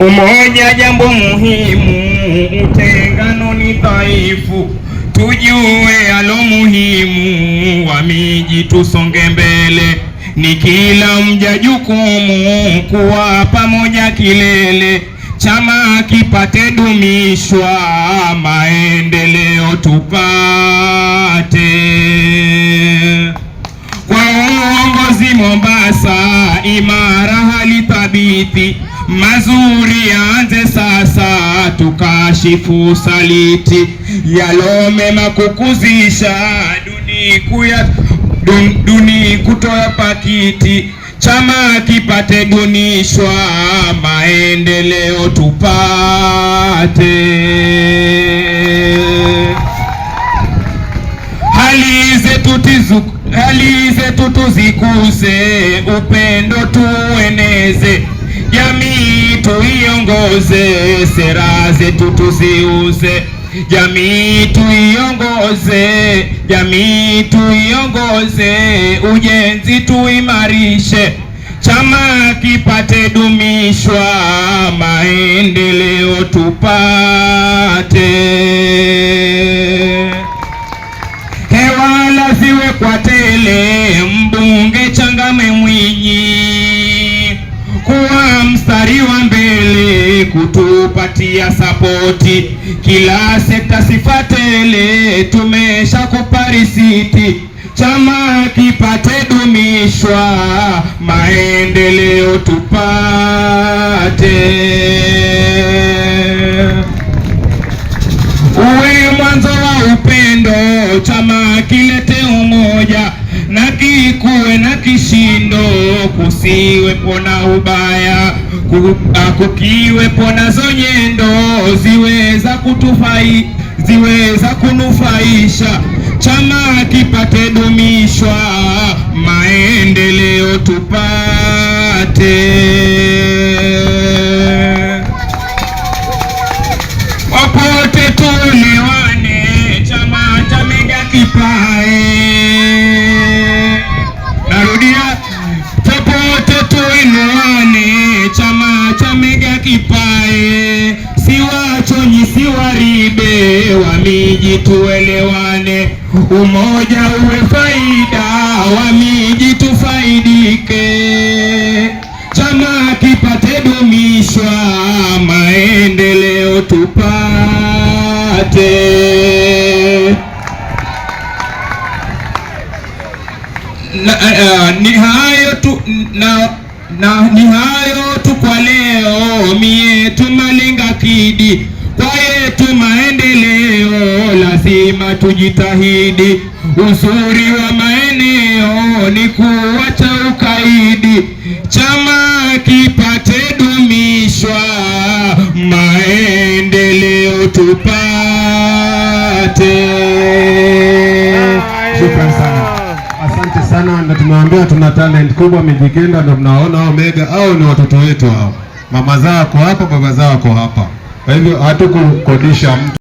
Umoja jambo muhimu, utengano ni dhaifu. Tujue alo muhimu, wa miji tusonge mbele. Ni kila mja jukumu, kuwa pamoja kilele. Chama kipate dumishwa, maendeleo tupate. Kwa uongozi Mombasa, imara hali thabiti. Mazuri yaanze sasa, tukashifu saliti. Yalo mema kukuzisha, duni kutoa pakiti. Chama kipate dunishwa, maendeleo tupate. Hali zetu tuzikuze, upendo tueneze. Jamii tuiongoze, sera zetu tuziuze. Jamii tuiongoze, ujenzi tuimarishe. Chama kipate dumishwa, maendeleo tupate. Hewa laziwe kwa tele, mbunge Changame Mwinyi. Kuwa mstari wa mbele, kutupatia sapoti. Kila sekta sifatele, tumesha kuparisiti. Chama kipate dumishwa, maendeleo tupate. Uwe mwanzo wa upendo, chama kilete umoja. Na kikuwe na kishindo, kusiwepo na ubaya. Kukiwepo nazo nyendo, ziweza kunufaisha. Chama kipate dumishwa, maendeleo tupate. Wapote tuelewane, chama cha Mega kipae. Narudia, popote tuelewane, chama cha Mega kipae. Siwachonyi siwaribe, wa miji tuelewane. Umoja uwe faida, wa miji tufaidike. Chama kipate dumishwa, maendeleo tupate. Ni hayo tu kwa leo, mie tumalenga kidi. Kwa yetu maendeleo, lazima tujitahidi. Uzuri wa maeneo ni kuacha ukaidi. Chama kipate dumishwa, maendeleo tupate. Shukrani sana. Asante sana, na tumewaambia tuna talent kubwa Mijikenda, ndio mnaona hao Mega, hao ni watoto wetu hao. Mama zao wako hapa, baba zao wako hapa. Kwa hivyo hatukukodisha mtu.